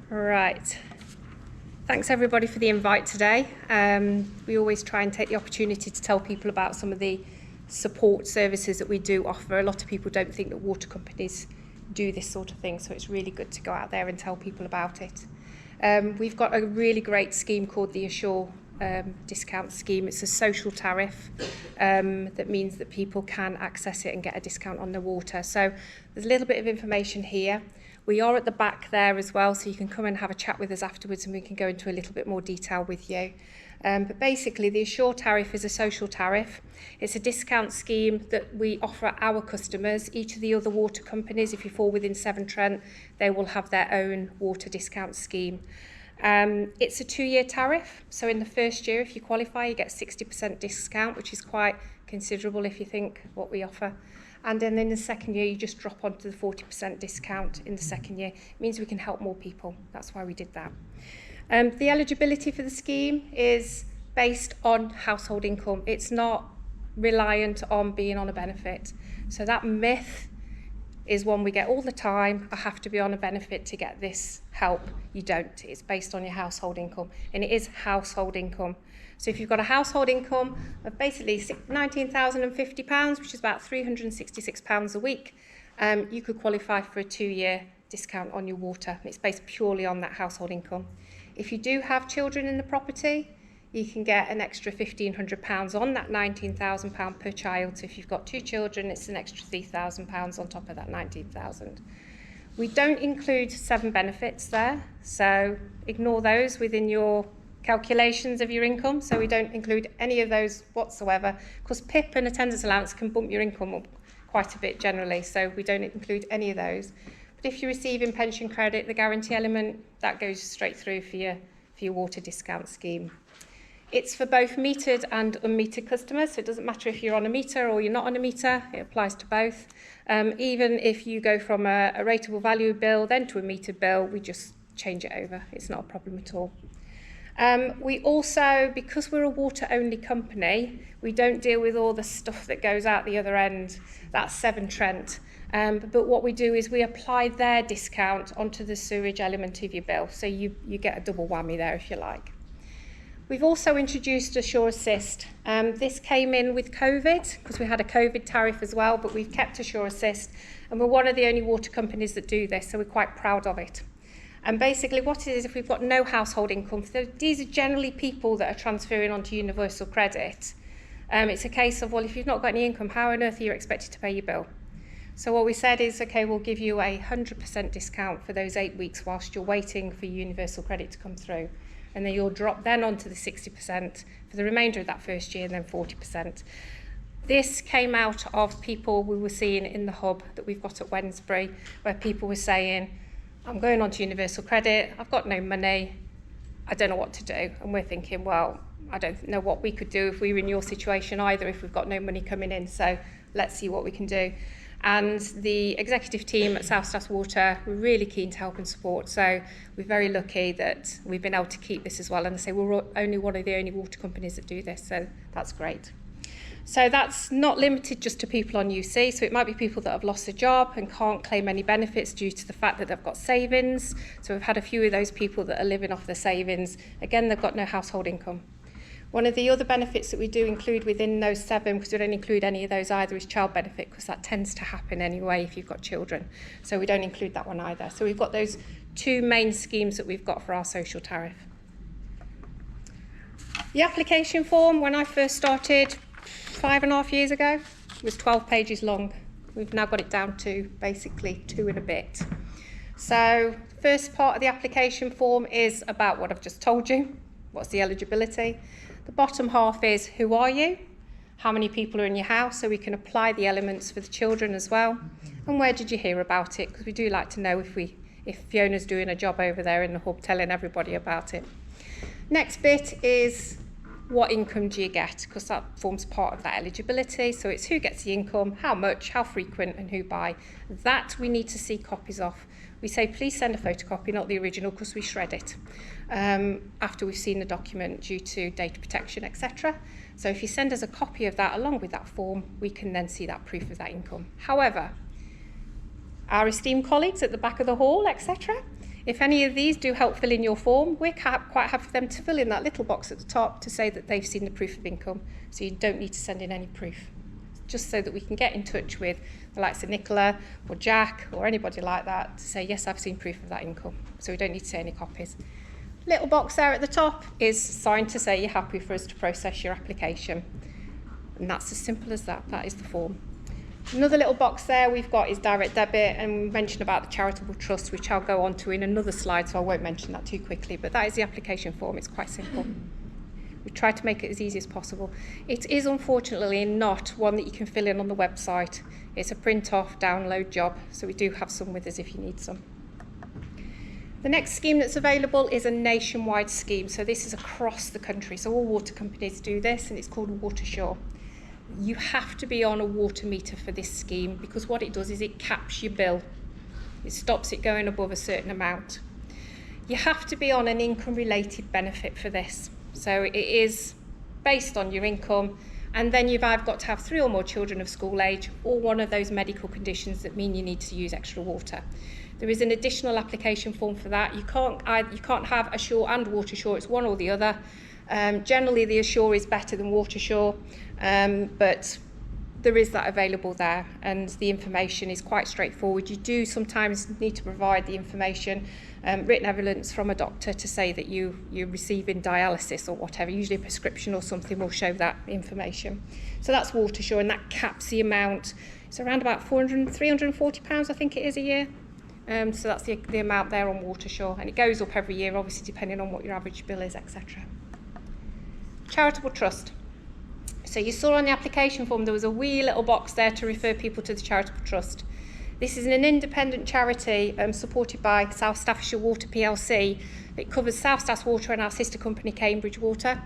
Right. Thanks everybody for the invite today. We always try and take the opportunity to tell people about some of the support services that we do offer. A lot of people don't think that water companies do this sort of thing, so it's really good to go out there and tell people about it. We've got a really great scheme called the Assure discount scheme. It's a social tariff that means that people can access it and get a discount on their water. So there's a little bit of information here. We are at the back there as well, so you can come and have a chat with us afterwards and we can go into a little bit more detail with you. But basically, the Assure tariff is a social tariff. It's a discount scheme that we offer our customers. Each of the other water companies, if you fall within Severn Trent, they will have their own water discount scheme. It's a 2-year tariff, so in the first year, if you qualify, you get 60% discount, which is quite considerable if you think what we offer. And then in the second year, you just drop onto the 40% discount in the second year. It means we can help more people. That's why we did that. The eligibility for the scheme is based on household income. It's not reliant on being on a benefit. So that myth is one we get all the time. I have to be on a benefit to get this help. You don't. It's based on your household income. And it is household income. So if you've got a household income of basically £19,050, which is about £366 a week, you could qualify for a 2-year discount on your water. It's based purely on that household income. If you do have children in the property, you can get an extra £1,500 on that £19,000 per child. So if you've got 2 children, it's an extra £3,000 on top of that £19,000. We don't include 7 benefits there, so ignore those within your calculations of your income. So we don't include any of those whatsoever, because PIP and attendance allowance can bump your income up quite a bit generally, so we don't include any of those. But if you're receiving pension credit, the guarantee element, that goes straight through for your water discount scheme. It's for both metered and unmetered customers, so it doesn't matter if you're on a meter or you're not on a meter, it applies to both. Even if you go from a rateable value bill then to a metered bill, we just change it over. It's not a problem at all. We also, because we're a water-only company, we don't deal with all the stuff that goes out the other end. That's Severn Trent. But what we do is we apply their discount onto the sewage element of your bill, so you get a double whammy there if you like. We've also introduced Assure Assist. This came in with COVID, because we had a COVID tariff as well, but we've kept Assure Assist, and we're one of the only water companies that do this, so we're quite proud of it. And basically what it is, if we've got no household income, these are generally people that are transferring onto universal credit. It's a case of, well, if you've not got any income, how on earth are you expected to pay your bill? So what we said is, okay, we'll give you a 100% discount for those 8 weeks whilst you're waiting for universal credit to come through. And then you'll drop then onto the 60% for the remainder of that first year, and then 40%. This came out of people we were seeing in the hub that we've got at Wednesbury, where people were saying, I'm going on to universal credit, I've got no money, I don't know what to do. And we're thinking, well, I don't know what we could do if we were in your situation either, if we've got no money coming in, so let's see what we can do. And the executive team at South Stass Water were really keen to help and support, so we're very lucky that we've been able to keep this as well. And I say we're only one of the only water companies that do this, so that's great. So that's not limited just to people on UC, so it might be people that have lost a job and can't claim any benefits due to the fact that they've got savings. So we've had a few of those people that are living off their savings. Again, they've got no household income. One of the other benefits that we do include within those 7, because we don't include any of those either, is child benefit, because that tends to happen anyway if you've got children. So we don't include that one either. So we've got those 2 main schemes that we've got for our social tariff. The application form, when I first started 5.5 years ago, was 12 pages long. We've now got it down to basically 2 and a bit. So the first part of the application form is about what I've just told you. What's the eligibility? The bottom half is, who are you? How many people are in your house? So we can apply the elements for the children as well. And where did you hear about it? Because we do like to know if Fiona's doing a job over there in the hub telling everybody about it. Next bit is, what income do you get? Because that forms part of that eligibility. So it's who gets the income, how much, how frequent, and who by. That we need to see copies of. We say, please send a photocopy, not the original, because we shred it after we've seen the document due to data protection, etc. So if you send us a copy of that along with that form, we can then see that proof of that income. However, our esteemed colleagues at the back of the hall, etc. If any of these do help fill in your form, we're quite happy for them to fill in that little box at the top to say that they've seen the proof of income, so you don't need to send in any proof, just so that we can get in touch with the likes of Nicola or Jack or anybody like that to say, yes, I've seen proof of that income, so we don't need to say any copies. Little box there at the top is signed to say you're happy for us to process your application, and that's as simple as that. That is the form. Another little box there we've got is direct debit, and we mentioned about the charitable trust, which I'll go on to in another slide, so I won't mention that too quickly, but that is the application form. It's quite simple. We try to make it as easy as possible. It is unfortunately not one that you can fill in on the website. It's a print off, download job, so we do have some with us if you need some. The next scheme that's available is a nationwide scheme, so this is across the country, so all water companies do this, and it's called WaterSure. You have to be on a water meter for this scheme, because what it does is it caps your bill. It stops it going above a certain amount. You have to be on an income related benefit for this. So it is based on your income, and then you've either got to have 3 or more children of school age, or one of those medical conditions that mean you need to use extra water. There is an additional application form for that. You can't have Assure and WaterSure, it's one or the other. Generally the Assure is better than WaterSure, but there is that available there, and the information is quite straightforward. You do sometimes need to provide the information, written evidence from a doctor to say that you're receiving dialysis or whatever. Usually a prescription or something will show that information. So that's WaterSure, and that caps the amount. It's around about £340 I think it is a year. So that's the amount there on WaterSure, and it goes up every year, obviously depending on what your average bill is, etc. Charitable trust. So you saw on the application form there was a wee little box there to refer people to the charitable trust. This is an independent charity supported by South Staffordshire Water plc. It covers South Staffs Water and our sister company Cambridge Water.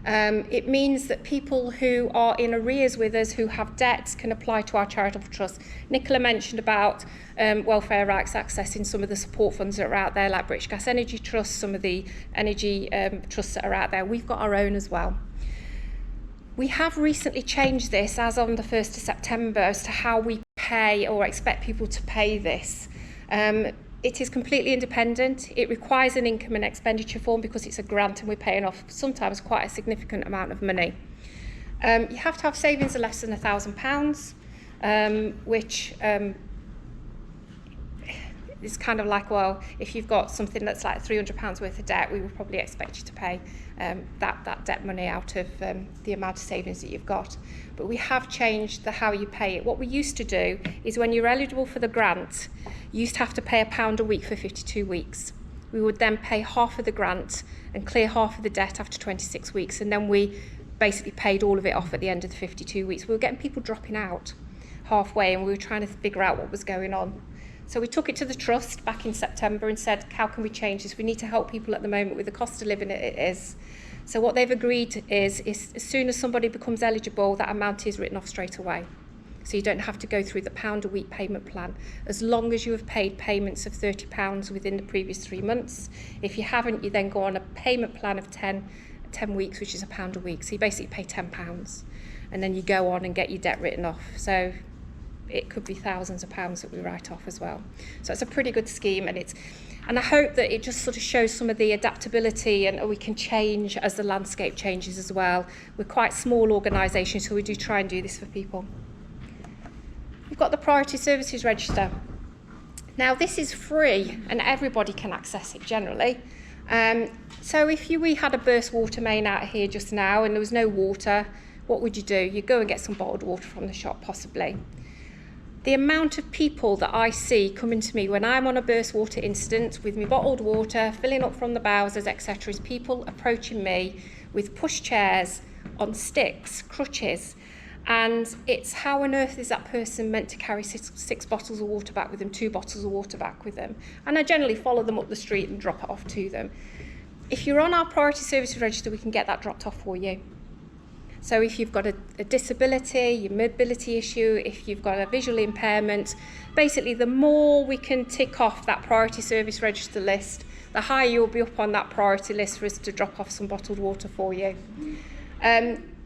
It means that people who are in arrears with us, who have debts, can apply to our charitable trust. Nicola mentioned about welfare rights accessing some of the support funds that are out there, like British Gas Energy Trust, some of the energy trusts that are out there. We've got our own as well. We have recently changed this as on the 1st of September as to how we pay or expect people to pay this. It is completely independent. It requires an income and expenditure form because it's a grant and we're paying off sometimes quite a significant amount of money. You have to have savings of less than £1,000, which is kind of like, well, if you've got something that's like £300 worth of debt, we would probably expect you to pay that debt money out of the amount of savings that you've got. But we have changed how you pay it. What we used to do is when you're eligible for the grant, you used to have to pay £1 a week for 52 weeks. We would then pay half of the grant and clear half of the debt after 26 weeks, and then we basically paid all of it off at the end of the 52 weeks. We were getting people dropping out halfway, and we were trying to figure out what was going on. So we took it to the trust back in September and said, how can we change this? We need to help people at the moment with the cost of living it is. So what they've agreed is as soon as somebody becomes eligible, that amount is written off straight away. So you don't have to go through the £1 a week payment plan, as long as you have paid payments of £30 within the previous 3 months. If you haven't, you then go on a payment plan of 10 weeks, which is £1 a week. So you basically pay £10, and then you go on and get your debt written off. So it could be thousands of pounds that we write off as well. So it's a pretty good scheme, and I hope that it just sort of shows some of the adaptability, and we can change as the landscape changes as well. We're quite small organisation, so we do try and do this for people. We've got the Priority Services Register. Now this is free and everybody can access it generally. So if we had a burst water main out here just now and there was no water, what would you do? You'd go and get some bottled water from the shop possibly. The amount of people that I see coming to me when I'm on a burst water incident with my bottled water, filling up from the bowsers, etc., is people approaching me with push chairs on sticks, crutches, and it's how on earth is that person meant to carry six bottles of water back with them, 2 bottles of water back with them? And I generally follow them up the street and drop it off to them. If you're on our Priority Services Register, we can get that dropped off for you. So if you've got a disability, your mobility issue, if you've got a visual impairment, basically the more we can tick off that Priority Service Register list, the higher you'll be up on that priority list for us to drop off some bottled water for you.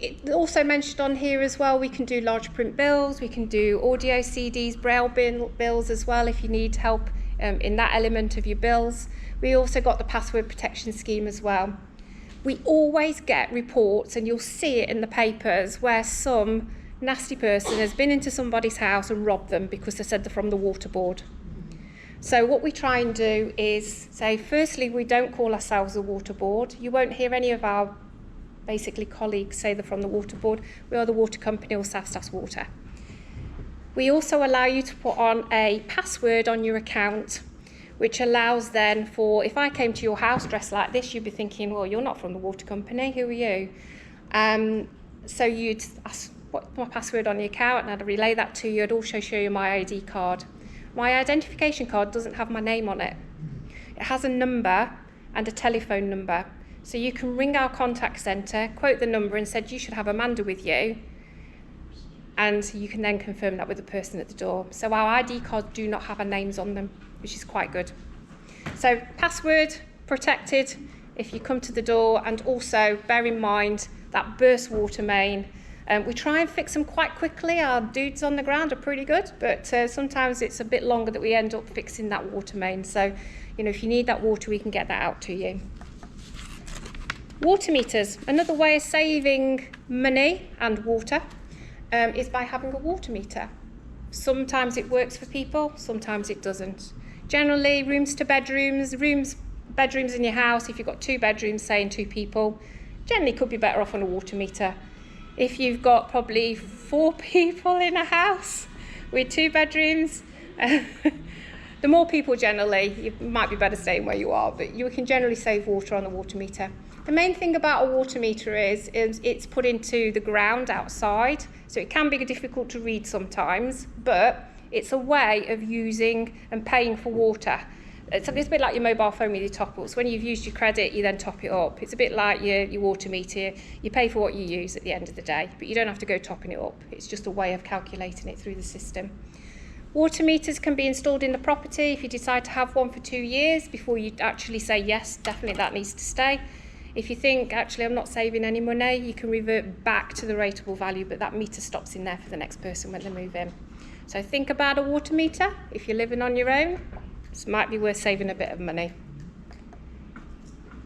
It also mentioned on here as well, we can do large print bills, we can do audio CDs, braille bills as well if you need help in that element of your bills. We also got the password protection scheme as well. We always get reports, and you'll see it in the papers, where some nasty person has been into somebody's house and robbed them because they said they're from the water board. So what we try and do is say, firstly, we don't call ourselves a water board. You won't hear any of our basically colleagues say they're from the water board. We are the water company or South Staffs Water. We also allow you to put on a password on your account, which allows then for, if I came to your house dressed like this, you'd be thinking, well, you're not from the water company, who are you? So you'd ask, what's my password on the account, and I'd relay that to you. I'd also show you my ID card. My identification card doesn't have my name on it. It has a number and a telephone number. So you can ring our contact centre, quote the number and said, you should have Amanda with you. And you can then confirm that with the person at the door. So our ID cards do not have our names on them, which is quite good. So password protected if you come to the door, and also bear in mind that burst water main. We try and fix them quite quickly. Our dudes on the ground are pretty good, but sometimes it's a bit longer that we end up fixing that water main. So, you know, if you need that water, we can get that out to you. Water meters. Another way of saving money and water is by having a water meter. Sometimes it works for people, sometimes it doesn't. Generally, rooms to bedrooms, bedrooms in your house, if you've got 2 bedrooms, say, and 2 people, generally could be better off on a water meter. If you've got probably 4 people in a house with 2 bedrooms, the more people generally, you might be better staying where you are, but you can generally save water on the water meter. The main thing about a water meter is it's put into the ground outside, so it can be difficult to read sometimes, but it's a way of using and paying for water. It's a bit like your mobile phone with your top-ups. When you've used your credit, you then top it up. It's a bit like your water meter. You pay for what you use at the end of the day, but you don't have to go topping it up. It's just a way of calculating it through the system. Water meters can be installed in the property if you decide to have one for 2 years before you actually say, yes, definitely that needs to stay. If you think, actually, I'm not saving any money, you can revert back to the rateable value, but that meter stops in there for the next person when they move in. So think about a water meter. If you're living on your own, this might be worth saving a bit of money.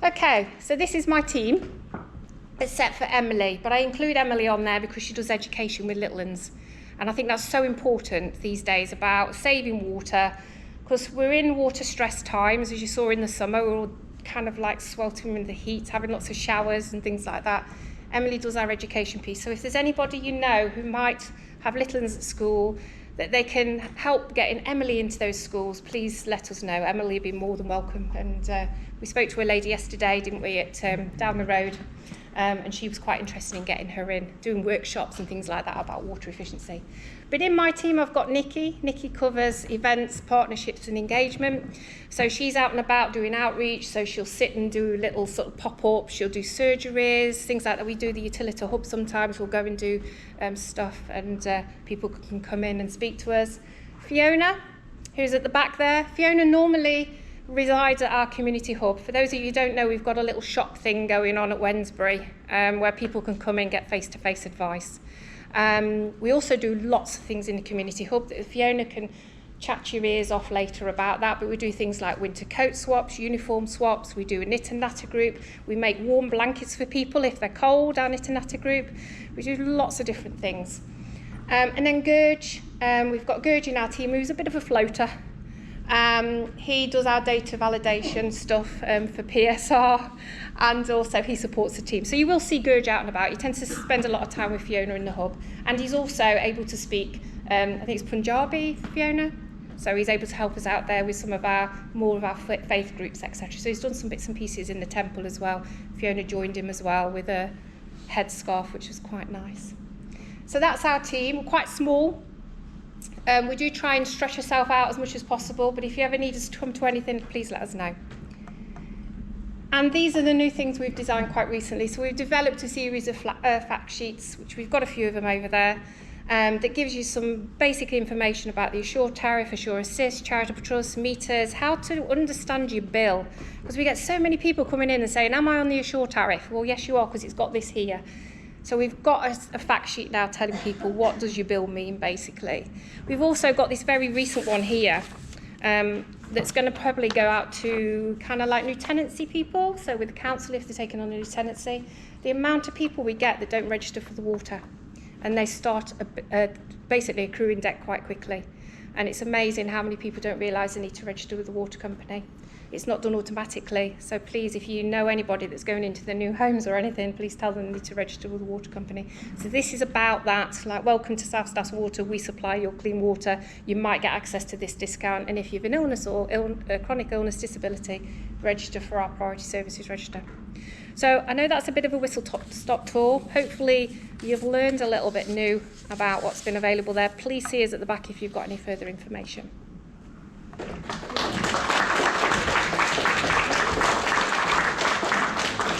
Okay, so this is my team, except for Emily, but I include Emily on there because she does education with little ones. And I think that's so important these days about saving water, because we're in water stress times, as you saw in the summer. We're all kind of like sweltering in the heat, having lots of showers and things like that. Emily does our education piece. So if there's anybody you know who might have little ones at school, that they can help getting Emily into those schools, please let us know. Emily would be more than welcome. And we spoke to a lady yesterday, didn't we, at down the road, and she was quite interested in getting her in, doing workshops and things like that about water efficiency. But in my team, I've got Nikki. Nikki covers events, partnerships and engagement. So she's out and about doing outreach, so she'll sit and do little sort of pop-ups, she'll do surgeries, things like that. We do the utility hub sometimes, we'll go and do stuff, and people can come in and speak to us. Fiona, who's at the back there, Fiona normally resides at our community hub. For those of you who don't know, we've got a little shop thing going on at Wednesbury where people can come in and get face-to-face advice. We also do lots of things in the community hub that Fiona can chat your ears off later about that, but we do things like winter coat swaps, uniform swaps, we do a knit and natter group, we make warm blankets for people if they're cold, our knit and natter group, we do lots of different things. And then Gurge, we've got Gurge in our team who's a bit of a floater. He does our data validation stuff for PSR, and also he supports the team. So you will see Gurge out and about. He tends to spend a lot of time with Fiona in the hub, and he's also able to speak, I think it's Punjabi, Fiona, so he's able to help us out there with some of our, more of our faith groups, etc. So he's done some bits and pieces in the temple as well. Fiona joined him as well with a headscarf, which was quite nice. So that's our team. We're quite small. We do try and stretch ourselves out as much as possible, but if you ever need us to come to anything, please let us know. And these are the new things we've designed quite recently. So we've developed a series of fact sheets, which we've got a few of them over there, that gives you some basic information about the Assure tariff, Assure Assist, charitable trust, meters, how to understand your bill. Because we get so many people coming in and saying, am I on the Assure tariff? Well, yes, you are, because it's got this here. So we've got a fact sheet now telling people what does your bill mean, basically. We've also got this very recent one here that's going to probably go out to kind of like new tenancy people. So with the council, if they're taking on a new tenancy, the amount of people we get that don't register for the water, and they start basically accruing debt quite quickly. And it's amazing how many people don't realise they need to register with the water company. It's not done automatically, so please, if you know anybody that's going into their new homes or anything, please tell them they need to register with the water company. So this is about that, like, welcome to South Staffs Water, we supply your clean water, you might get access to this discount, and if you have an illness or chronic illness, disability, register for our priority services register. So I know that's a bit of a whistle-stop tour. Hopefully you've learned a little bit new about what's been available there. Please see us at the back if you've got any further information.